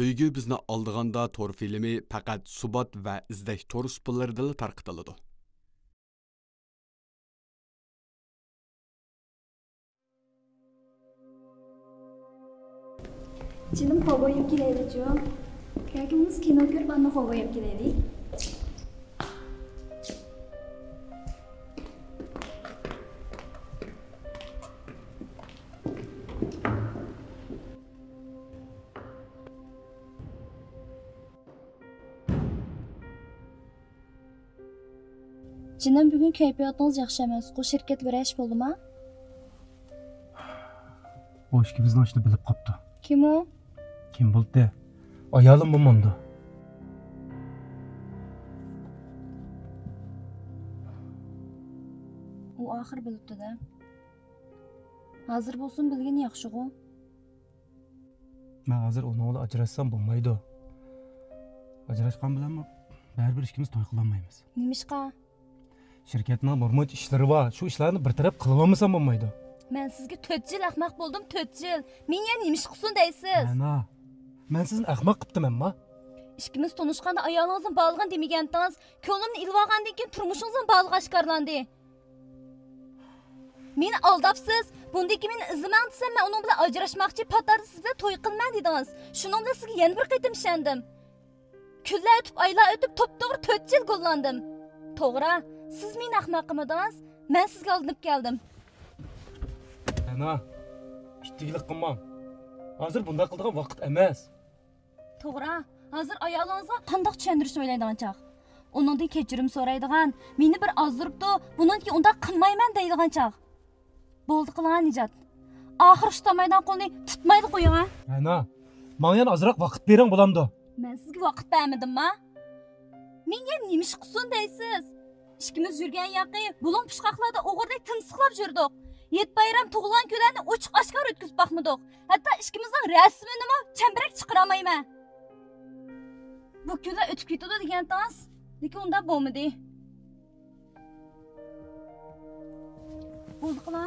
Сөйгü bizni aldığanda tor filmi faqat Subat və İzdək tor spullarında tarqıtıldı. Canım kovboyum gireydi Joe. Belki kino görüp bana kovboyum gireydi. Canım bugün keyfiyatınız yaxşı emas. Bu şirket vəriş bolduma? O işki bizden açtı bilip kaptı. Kim o? Kim buldu de? Ayalım bulmamdı. O axır bilibdi de. Hazır bolsun bilgin yaxşı o. Ben hazır onu oğlu acıraşsam bulmaydı. Acıraşkan bilen mi? Bərber işkimiz toy kılamayız. Nimişqa? Şirketin murmuç işleri var. Şu işlerini bir taraf kılmamısam bulmaydı. Ben sizge 4 yıl ahmaq boldum, 4 yıl. Men ya nimiş qısun deysiz? Ana, ben sizin ahmak qıptım emma. İşkimiz tonuşqanda ayağınızın bağlığın demegəndiniz. Könlümni ilvağandan keyin turmuşunuzun bağlığı aşkarlandı. Meni aldapsız. Bundaki meni izlemən desem ben onun bilan ajrashmoqchi patarda siz bilan to'y qilman dedingiz. Shuning bilan sizga yana bir qaytim ishandim. Kunlar o'tib, oylar o'tib, to'p-to'g'ri 4 yil gullandim. To'g'ri, siz meni ahmoq qilmadingiz. Men sizga aldanib keldim. Ana, ittigilik qilmam. Hazır bunda qildigan vaqt emas. To'g'ri, hozir ayolingizga qandoq tushuntirishni o'ylaydigan chaq. Uningdan kechirim so'raydigan, meni bir ozduribdi, bundan keyin unda qilmayman deydigan chaq. Bo'ldi qilgan ijod. Oxir ishtamaydan qo'lni tutmaydi qo'ying. Ana, menga azroq vaqt bering bo'lamdi. Men sizga vaqt bermadimmi? Menga nima ish qilsin deysiz? İşkimiz yurgan yoqi, bulun pishqoqlarda o'g'irday timsiqlab yurdik. Yet bayram tug'ilgan kunlarni ochiq oshkor o'tkazib boqmadik. Hatto ishkimizning rasmini ham chambarak chiqaramayman. Bu kunlar o'tib ketadi degansiz, lekin unda bo'lmadi. Bo'ldi qila.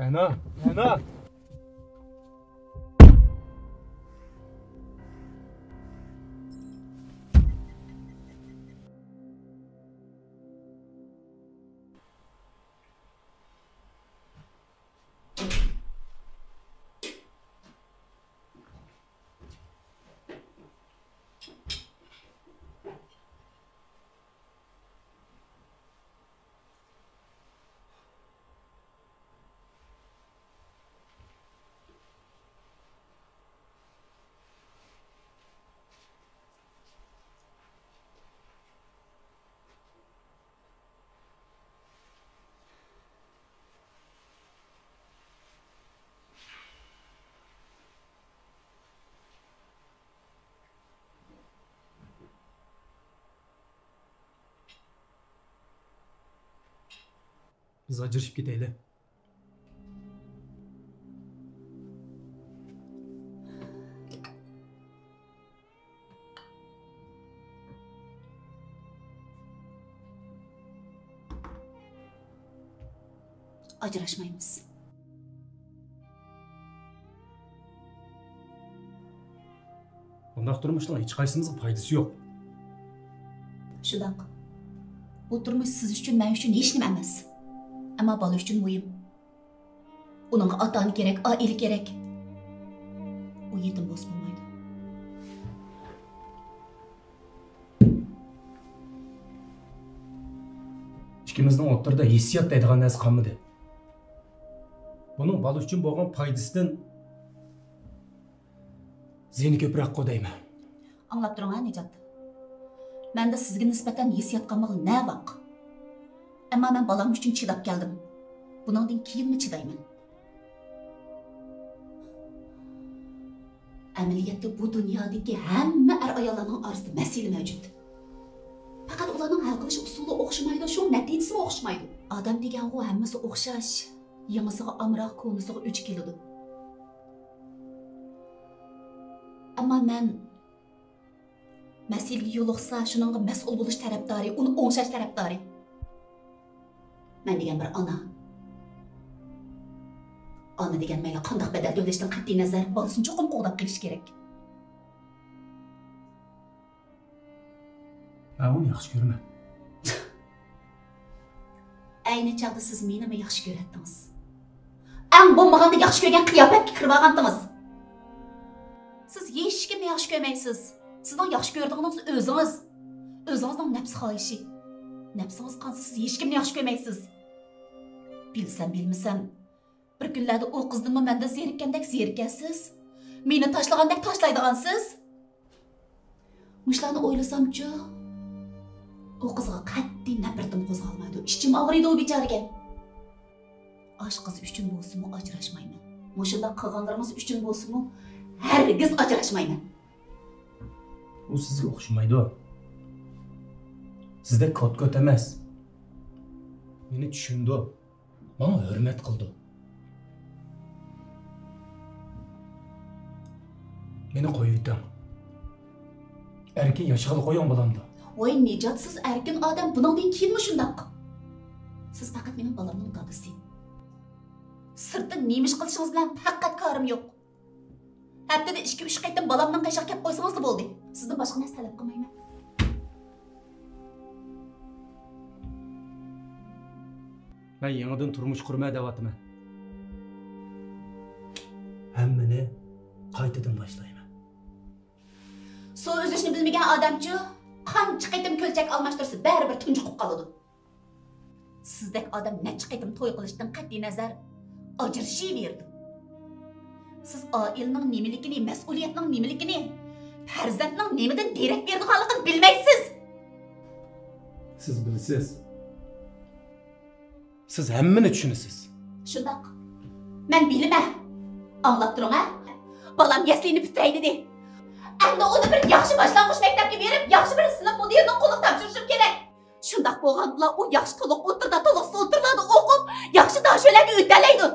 Ana. Biz acırışıp gidelim. Acıraşmayımız. Bundaq durmuşlar hiç qaysımızın faydası yok. Şudaq. Bu turmuş siz üçün, mən üçün heç nima emas. Ama bala üçün mühim. Onun ata-ana gerek, aile gerek. O yetim bozulmaydı. İkimizдің отырда hissiyat deydigan нәрсе қалмады. Bunun bala üçün болған пайдасынан zeni köpürək qo'dayman. Anlap durun ha Necat. Ben de sizge nispeten hissiyat kalmalı ne vak? Ama ben balam üçün çidap geldim. Bundan keyin mi çidayman? Ameliyatda bu dünyadaki hamma er ayollarning orasida masala mavjud. Faqat ularning hal qilish usuli o'xshamaydi, shu natijasi o'xshamaydi. Odam degan u hammasi o'xshash. Yangisiga amroq, ko'nisiga o'ch keladi. Ammo men masalaga yo'liqsa, shuningga mas'ul bo'lish tarafdori, uni o'ngshash tarafdori. Men degan bir ona. Ana degan mayli qandoq badal to'lashdan qat'iy nazar bolasini cho'qim qo'g'dab qilish kerak. Ben onu yaxshi ko'raman. Ayni chaqda siz menimi yaxshi ko'ratdingiz? Ang bo'lmaganda yaxshi ko'rgan qiyofatga kirib olgandingiz. Siz hech kimni yaxshi ko'rmaysiz. Sizning yaxshi ko'rdigingiz o'zingiz. O'zingizning nafs xohishi. Nafsingiz qansiz siz hech kimni yaxshi ko'rmaysiz. Bilsam bilmasam bir kunlarda o qizdimi menda zerikkandek zerikkasiz. Meni tashlagandek tashlaydigansiz. Mushlarni o'ylasam-chi, o qizga qat'iy nafratim qo'zg'almaydi. Ichim og'riydi o bechoraga. Ash qiz uchun bo'lsa-mu ajrashmayman. Mushunda qilganlaringiz uchun bo'lsa-mu hargiz ajrashmayman. U sizga o'xshamaydi. Sizda kot-kot emas. Meni tushundi. Bana hurmat qildi. Meni qo'yib etam. Erkin yashag'ili qo'ying bolamda. Voy nijotsiz erkin odam buningdan keyinmi shundoq? Siz faqat mening bolamning dadisi. Sirtdan nemish qilishingiz bilan faqat korim yo'q. Haftada 2-3 qaytam bolamning qashaq kelib qo'ysangiz bo'ldi. Sizdan boshqa narsa talab qilmayman. Ben yanıdan turmuş kurmaya devatım. Hemmini qaytadan başlayayım. Su o'zishni bilmagan odamchi qancha qaytam ko'lchak almashtirsa baribir tunjiqib qoladi. Sizdek odam necha qaytam to'y qilishdan qat'iy nazar ajrashaverdi. Siz oilning nimaligini, mas'uliyatning nimaligini, farzandning nimadan derak berdiganligini bilmaysiz. Siz bilasiz. Siz hemmini tushunasiz. Shundoq. Men bilmayman. Anlab turing ha? Balam yaslini bitray dedi. Endi uni bir yaxshi boshlang'ich maktabga berib, yaxshi bir sinf mudirining qo'liga topshirishim kerak. Shundoq bo'lganda u yaxshi to'liq o'tirda to'liq o'tirlarda o'qib, yaxshi darslarga o'talaydi.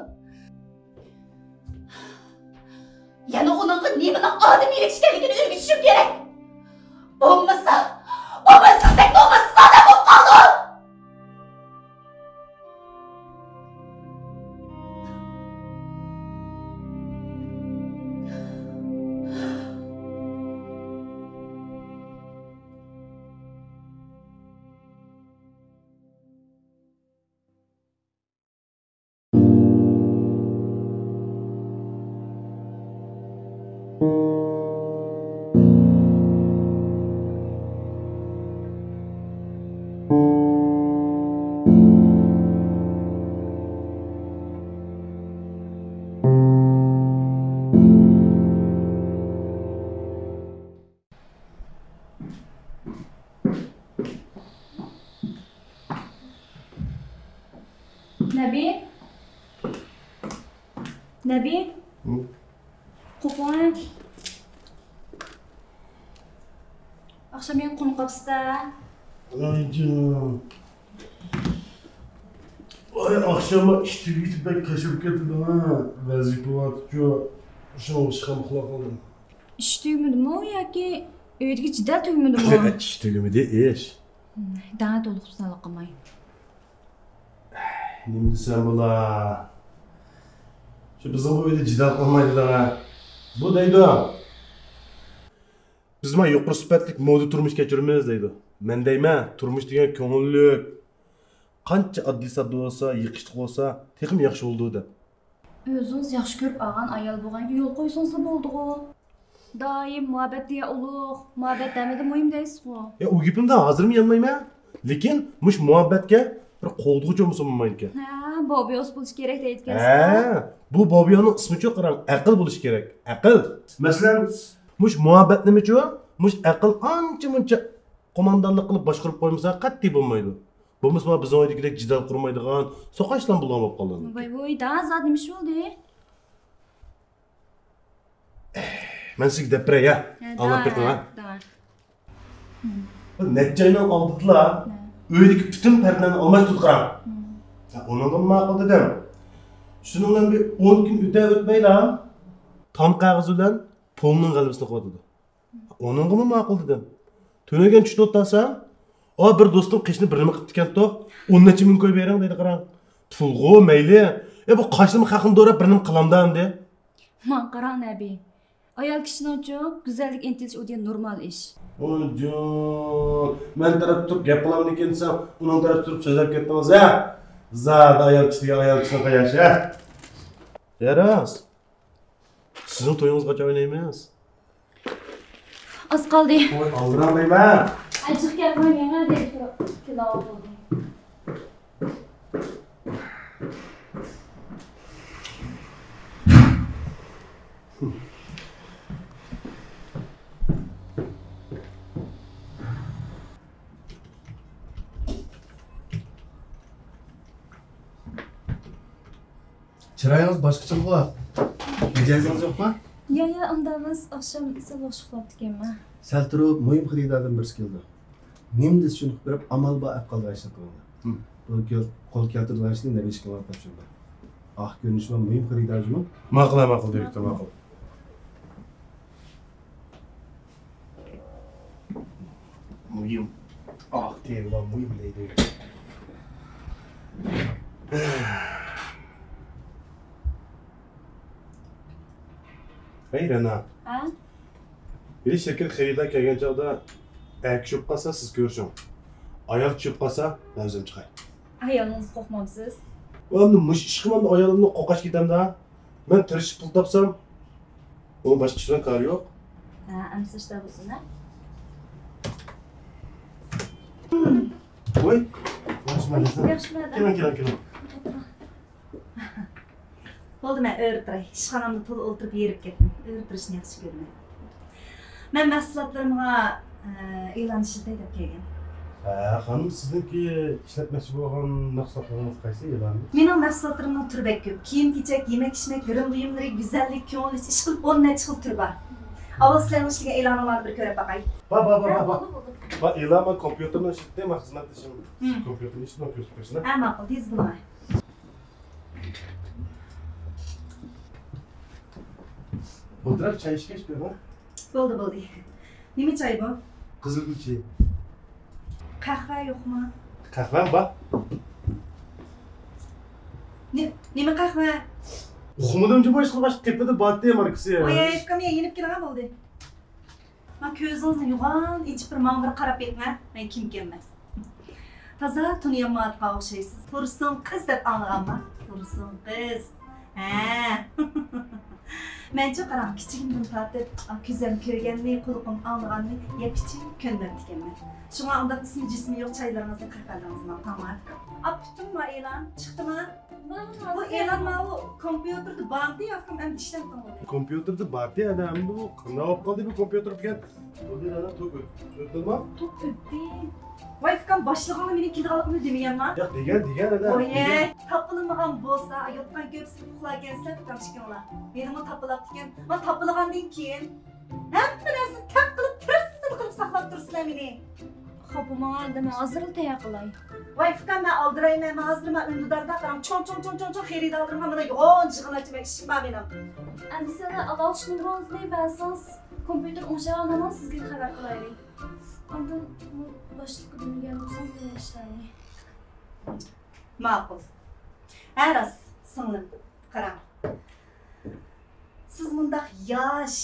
Yana uning nimadan odamiylik ekanligini o'rgatishim kerak. Bo'lmasa sizdek nomusiz odam bo'lib qoldi. Nabi? Qo'pon. Akşam men qo'nib qolibsiz-da. Aycan. Ay akşama ishga yetib ben qashib ketdim ha. Vazifa bo'lyapti-ku. O'shani chiqam uxlab qoldim. Ish tugmadimi yoki uydagi jidal tugmadimi? Ish tugmadi, ish. Dana to'liq xursandlik qilmay. Nima desam bo'lar? Şu bizim bu uyda jidal qilmaydilar ha. Bu deydi. Biz ma yuqori sifatli moda turmush kechiramiz deydi. Men deyman, turmush degan ko'ngillik. Qancha oddiy sodda bo'lsa, yiqishli bo'lsa, texim yaxshi bo'ldi deb. O'zingiz yaxshi ko'rib olgan ayol bo'lganga yo'l qo'ysangiz bo'ldi-ku. Doim muhabbat deya ulug', muhabbat demidi muhim deysiz-ku. Ya u gapimda hozirmi yanmayman? Lekin mush muhabbatga bir qo'ldig'icha bo'lsa bo'lmaydi ekan. Ha, bobiyos bo'lish kerak deyotgansiz. Ha, bu bobiyoning ismi-chi qarang, aql bo'lish kerak. Aql. Masalan, mush muhabbat nima-chi? Mush aql ancha-muncha qo'mondonlik qilib boshqarib qo'ymasa qat'iy bo'lmaydi. Bo'lmasa biz oydagidek jidal qurmaydigan so'qashlan bo'lgan bo'lib qoldi. Voy, daha zat nima bo'ldi? Men sizga deb beray ya. Anlab berdim ha. Netjaydan oldilar. Uydagi butun pardani almashtirib qarang. Onundan ma'qul dedim. Shuningdan bir 10 kun o'tmaylar. Tom qog'oz bilan polning g'alabasini qilyotdi. Onunga ma'qul dedim. To'nagan tushdi o'tasa, bir do'stim qishni birnima qilib ekan-to, 10 necha ming qo'yib bering dedi qarang. Pulg'u mayli, Bu kaşlımı kakını doğrayıp birini kılamdan de. Man qarang Nabi. Ayol kishining uchun go'zallik intilish o'ta normal ish. Ocan, ben taraf tutup gap kılamını kendisem, onun taraf tutup sözler kettiniz ya. Zat ayol kişinin kayaşı ya. Yaras. Sizin toyunuz kaça oynaymayız? Az qoldi. Oy, aldıramayım ha. Achchiq gapirmang, deb turib kela oldim. Çırayınız başqacha bo'lar. Mijozingizga yo'qmi? Yo, unda biz oqshom sabah uxlabdiganman. Sal turib muhim xaridordan birisi keldi. Nimdi tushunib berib, amal ba ap qoldirishni qildi. Bu qo'l keltirganishni nima ish qilib topshirdi. Ah, ko'rinishim muhim xaridormi? Maqul direktor, maqul. Muhim. Ah, tema muhim deydi. Hey Rana. Ha? Bir şirket xaridor kelgan chog'da ayak tushib qolsa siz ko'rishing. Ayol tushib qolsa men o'zim chiqay. Ayolingiz qo'rqmabsiz? Endi mush ish qilmanda ayolimni qo'qash ketamda. Men tirishib pul topsam, onun boshqa ishdan kari yo'q. Ha, amsishda bo'lsin, ha? Voy. Yaxshimisiz? Yaxshimidi. Keling. Bo'ldi, men o'rtiray. Ishxonamda to'la o'tirib yerib ketdim. O'rtirishni yaxshi ko'rmayman. Men mahsulotlarimga e'lon ishlatay deb kelgan. Xanım sizniki ishlatmoqchi bo'lgan mahsulotlaringiz qaysi e'lon? Mening mahsulotlarimning turi bek ko'p. Kiyim-kechak, yemak-ichmak, girim buyumlari, go'zallik, ko'ngil ish qilib 10 necha xil turi bor. Avval sizlarning ishlagan e'lonlarni bir ko'rib boqay. Ba, e'lon men kompyuterdan ishlatdim, xizmatdashim. Kompyuterni ishlatib ko'rsatib bersin. Ha, ma'qul, tez bo'lmay. O'tirib choy ichgach ko'rma. Bo'ldi. Nima choy bu? Qizilgul choy. Qahva yo'qmi? Qahva bor. Nima qahva? Uxumadim bu ish qilib tepada batdi markasi. Voy, aytqamga yenib kelgan bo'ldi. Men ko'zingizni yug'an, ichib bir men bir qarab beting, ha? Men kim emas. Toza tuniyamotga o'xshaysiz. Tursun qiz deb anlaganman. Tursun qiz. Ha. Mencha qarang, kichigimdan tortib, ko'zim ko'rganni, quloqim anglaganni yepichib ko'ndim ekanman. Shunga unda ismi jismi yo'q chaylaringizni qilqalaringizmi, tamam? Aptimi e'lon? Chiqdimi? Bu e'lon bu kompyuterda bordi yoki men ishdan qildim? Kompyuterda bordi adam bu. Qanday olib qoldi bu kompyuter degan? O'zingizga to'q o'tdimi? To'q o'tdi. Voy, fikam boshlig'ini meni kelganligimni demaganman. Yo'q, degan adam. Oye, tapılmagan bo'lsa, yotgan ko'psini uxlagansan, tamshikinglar. Menimi tapılab ekan. Men tapılgandan keyin hamma narsani taq qilib, tirsil qilib saqlab tursizlar meni. Xo'p, men hozir tayyor qilay. Voy, fikam men oldirayman, men hozir men undudarda qarang, chon xaridorlarga mana yo'g'on jig'inachi men ishim bor mening. Endi sizlar aloqa numarangizni bersangiz, kompyuter o'shadan sizga xabar qilaylik. Ondan bu boshliqqa degan bo'lsangiz ishlaylik. Ma'qul. Aras, singlim, qarang. Siz mundaq yosh,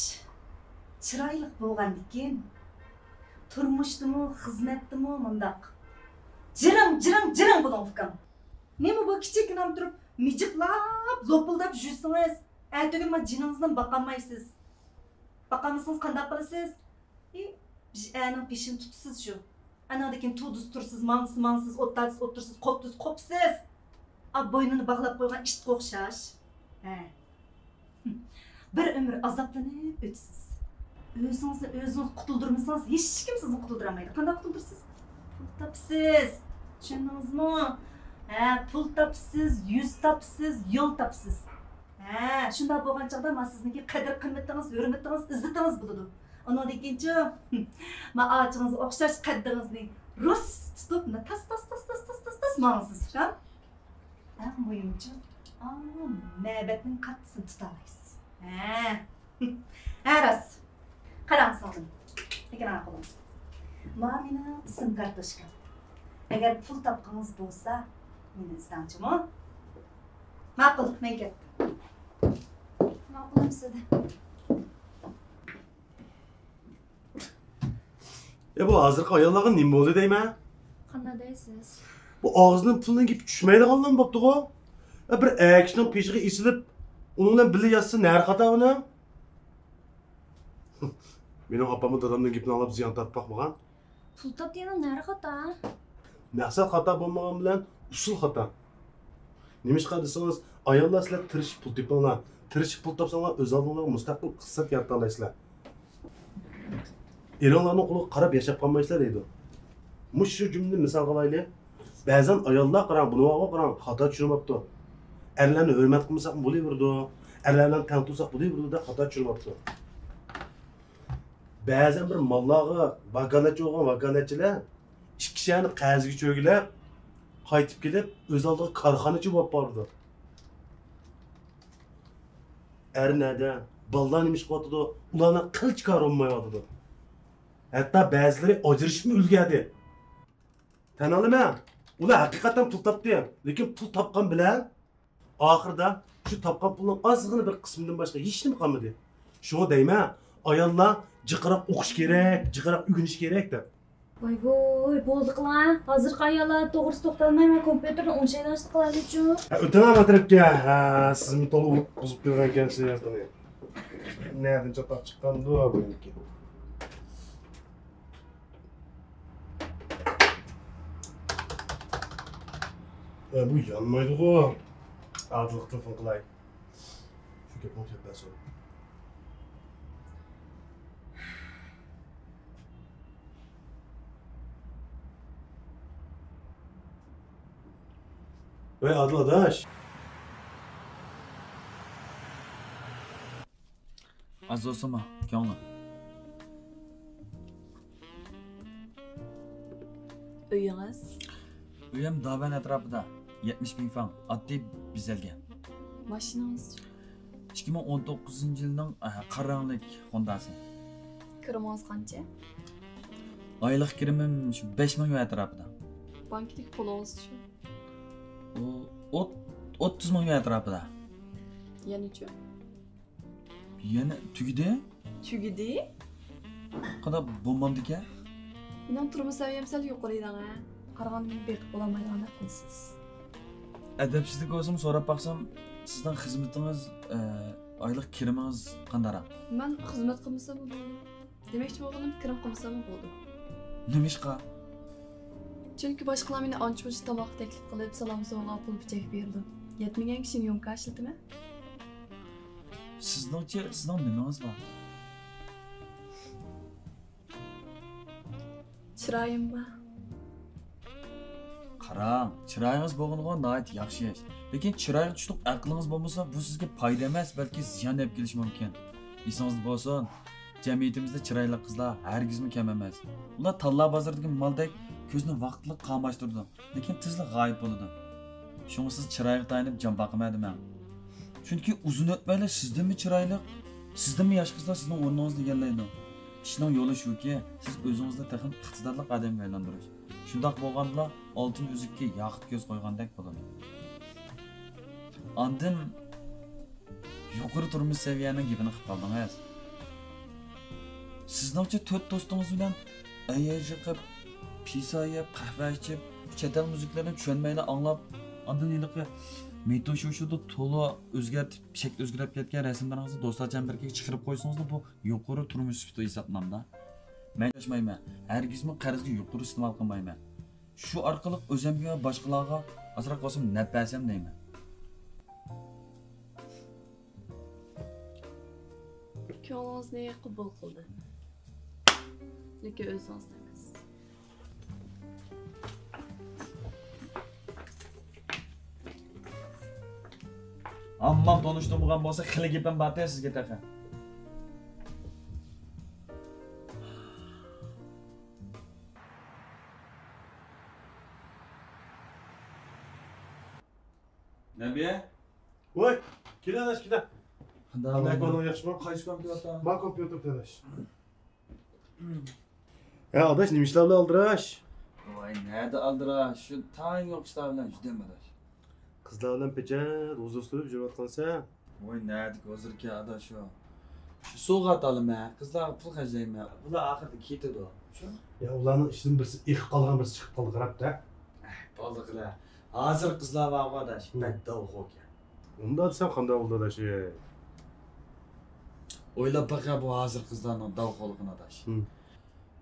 chiroyli bo'lgandikin, turmushdimi, xizmatdimi mundaq jiring bo'ling fikam. Nima bu kichiknam turib, mijiqlab, lopildab yursangiz, ertaga men jiningizdan baqolmaysiz. Baqolmasangiz qanday qilasiz? Ana peşin tutsuz şu. Anadaki tuduz tursuz, mansız, otursiz, kopsiz. Ab boynunu bağlap koygan işt qo'xshash. Bir ömür azaplanıp ötsiz. Özünüz qutuldurmasanız hiç kim sizni qutulduramaydi. Qanday qutuldursiz? Pul tapsiz. Tushundingizmi? Pul tapsiz, yuz tapsiz, yo'l tapsiz. Shunday bo'lgan chaqda men sizniki qadr-qimmatingiz, hurmatingiz, izzatingiz bo'ladi. Ondan ikinci, men ağacınızı o'xshash qaddingizni rus tutib, tas mansız fikam. Mo'yimcha, ma'batning qattisini tutalaysiz. Aras. Qarang so'g'in. Ekran qo'yamiz. Meni sim kartoshka. Agar pul topqingiz bo'lsa, meni izdanchimi? Ma'qul, men ketdim. Ma'qulim sizda. Bu hozirgi ayollarga nima bo'ldi deyman? Qanday deysiz? Bu og'zining pulini yeb tushmaydiganlar bo'pti-ku. Bir akishning peshiga isilib, uning bilan birga yotsa nari xato uni. Mening opamning dadamning gapini olib ziyon tortmoqman. Pul top degani nari xato. Maqsad xato bo'lmagan bilan usul xato. Nimishqa desangiz, ayollar sizlar tirishib pul topinglar. Tirishib pul topsanglar o'z oldingizga mustaqil iqtisod yarata olasizlar. Eronlarning qo'liga qarab yashab qolmaysizlar deydi. Mush shu jumla misol qilaylik. Ba'zan ayollar qarang, bunaqa qarang, xato tushunmabdi. Erlarni hurmat qilmasak bo'laverdi. Erlar bilan tang tursak bo'laverdi deb xato tushunmabdi. Ba'zan bir mollarga vakolatchi bo'lgan vakolatchilar ikki kishini qarzga cho'gilab, qaytib kelib, o'z oldiga korxonachi bo'lib bordi. Ernada ballar nima ish qilyotdi? Ularni qilch kor olmayotdi. Hatta ba'zilari ajrashib ulgadi. Tan olaman. Ular haqiqatan pul topdi, lekin pul topgan bilan oxirida shu topgan pulning ozgina bir qismidan boshqa hech nima qolmadi. Shuni deyman, ayollar jiqroq o'qish kerak, jiqroq o'rganish kerak deb. Voy, bo'ldiqlar. Hozirgi ayollar to'g'risi to'xtalmayman, kompyuterni o'nchaylashni qiladi-chu. O'tana atrofga, sizmi to'liq buzib qo'ygan ekansiz. Nereden chatoq chiqqandi bu ekan. Bu yanmaydi-ku. Adliq telefon qilay. Shu gapni o'ylab so'ra. Voy Adil adash. Azosima, ko'nglim. Uyingiz? Uyim Davan atrofida 70.000 frank oddiy bezalgan. Mashinangiz? 2019-yilning qaranlik Hondasi. Kirimingiz qancha? Oylik kirimim shu 5.000 yuan atrofida. Bankdagi pulingiz-chi? O 30.000 yuan atrofida. Yana-chi? Yana tugidi? Tugidi? Qanday bo'lmamdi-ku? Mening turmush saviyam sal yuqoridan, qaragandan beqib olamaydigan qilsiz. Adabsizlik bo'lsin so'rab baqsam, sizning xizmatingiz, oylik kirimingiz qandaroq? Men xizmat qilmasam bo'ldi. Demakchi bo'lganim kirim qilmasam bo'ldi. Nima ishqa? Chunki boshqalar meni ancha-muncha tomoq taklif qilib, salom-sovg'a pul pichak berdi. Yetmagan kishini yomka ishlatimi? Sizning nimangiz bor? Chiroyim bor. Qarang, chiroyingiz bo'lganiga nihoyat yaxshi ish. Lekin chiroyga tushliq aqlingiz bo'lmasa, bu sizga foyda emas, balki ziyon olib kelishi mumkin. Esingizda bo'lsin, jamiyatimizda chiroyli qizlar hargizmi kam emas. Ular tanlab bozoridagi moldek ko'zni vaqtli qamashtirdi, lekin tezla g'oyib bo'ladi. Shunga siz chiroyga tayinib jon boqmayman. Chunki uzun o'tmaylar sizdanmi chiroyli, sizdanmi yosh qizlar sizning o'rningizni egallaydi. Ishning yo'li shuki, siz o'zingizni texnik iqtidorli odamga aylantirish. Shundoq bo'lganda oltin uzukka yoqut ko'z qo'ygandek bo'ladi. Ondan yuqori turmush saviyaning gapini qilib qoldingiz. Sizningcha 4 do'stingiz bilan ayyaji qilib, pisa yeb, qahva ichib, chet el musiqalarini tushunmayla anglab, ondan yiliqi metro shu-shuda to'la o'zgartib, shakl o'zgarib ketgan rasmlaringizni do'stlar jambarga chiqarib qo'ysangiz, bu yuqori turmush sifati hisoblanadi. Men yashmayman. Hargizmi qarzga yuqori iste'mol qilmayman. Shu orqali o'zimga va boshqalarga asroq qo'sim nafasam deyman. Ko'nglingizni qabul qildi. Lekin o'zingiz emas. Ammam tanishdim bo'lgan bo'lsa, xili gapim bor sizga taqa. Nabiya? Voy, keladash, kela. Qanday ko'ngling yaxshimi? Qaysi kompyuter? Ben kompyuter tadash. Ya adash, nima ishlar bilan aldirash? Voy, nerede aldirash? Shu tang yo'q ishlar bilan juda madash. Kızlar bilan peçet, huzursurup yurayotgan sen. Voy nerdik hozir ki adaş şu. Şu soğuk atalım ha. Kızlar pul harcayayım ya. Bular ahirde ketadi o. Şu. Ya ularning ishidan birisi iqib qolgan, birisi chiqib qoldi qarab da. Baldıqlar. Hazır kızlar var adaş. Ben de oku ki. Unda sen qanday bo'ldi adashi? Oylab baqa bu hazır kızlarning davqoliqini adaş.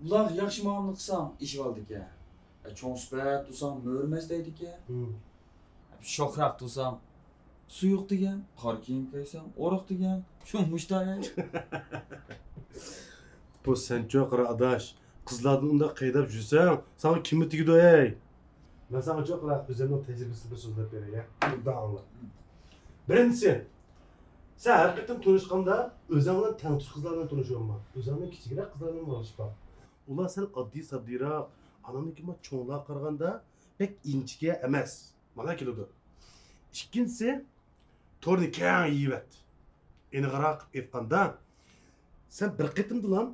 Ular yaxshi muomala qilsam ish oldik ya. Cho'ng suhbat tursam mo'rmas deydik ya. Sho'xroq tursam suyuq degan, qor kiyim kiysam o'roq degan. Shu mushtaya. Bu sen cho'qira adash. Qizlardan unda qaydab yursang, sana kimni tegdi ey? Men sana cho'qira o'zimning tajribasini bir so'zlab beray ya. Bunda angla. Birinchisi, sen har qatim tanishganda o'zing bilan tang tush qizlar bilan tanishyapman. O'zingdan kichikroq qizlar bilan tanishpa. Ular sal oddiy sabdiyroq, anamnikima cho'nglar qaraganda pek inchga emas. Mana keladi. Ikkinchisi, to'rni keng yeyvat. Aniqroq aytganda, sen bir qatimdan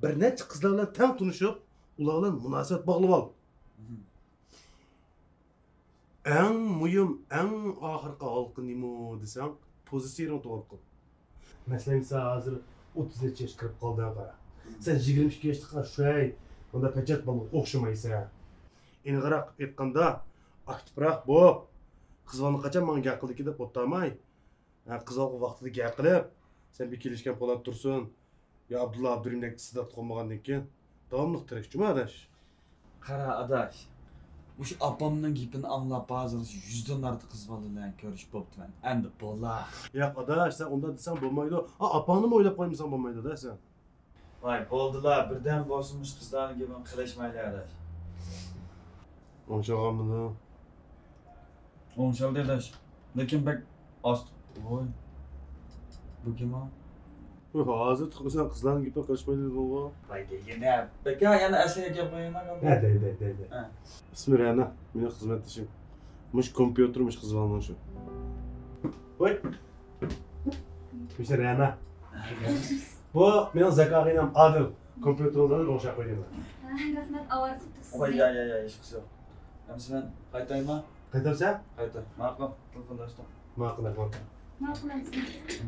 bir necha qizlar bilan tang tanishib, ular bilan munosabat bog'lab ol. Eng muhim, eng oxirgi halqi nima desang, pozitsiyani to'g'ri qil. Masalan, sen hozir 30 necha yoshga kirib qolding qara. Sen 22 yoshda shay, unda pechat bo'lib o'xshamaysan. Aniqroq aytganda, aktivroq bo'l. Qizlarni qachon menga gap qildiki deb o'ttamay. Qizlarga vaqtida gap qilib, sen bir kelishgan Polat tursin. Ya Abdulla Abdurimdek istidat qolmagandan keyin davomli tirikchimi adash? Qara adaş. Mush opamning gapini anglab hozir 100 dan ortiq qiz bilan ko'rishib bo'ptiman. Endi bo'la. Ya adash, sen unda desang bo'lmaydi. Opani o'ylab qo'ymasang bo'lmaydi-da sen. Voy bo'ldilar, birdan bosilmish qizlarning gapini qilishmaylar adaş. O'shaganmidi? O'nshal adaş. Lekin bak ost. Voy. Bu kim o? Hozir chiqsan qizlarning gapini qilishmaydi bo'lgan. Voy degina. Baka yana asliga gap qo'yaman. Ha, deydi. İsmi Rana, benim xizmatdoshim. Mush kompyutermush qizlarning shu. Voy. Mush Rana. Bu mening zakog'inam Adil. Kompyuterlarni ro'sha qo'ydim. Rahmat, avaz tutasiz. Voy ya, ish qilsa. Hamsi men qaytayman. Qaytarsa? Qayta. Ma'qul. Telefonlashdim. Ma'qul. Nima qilasiz?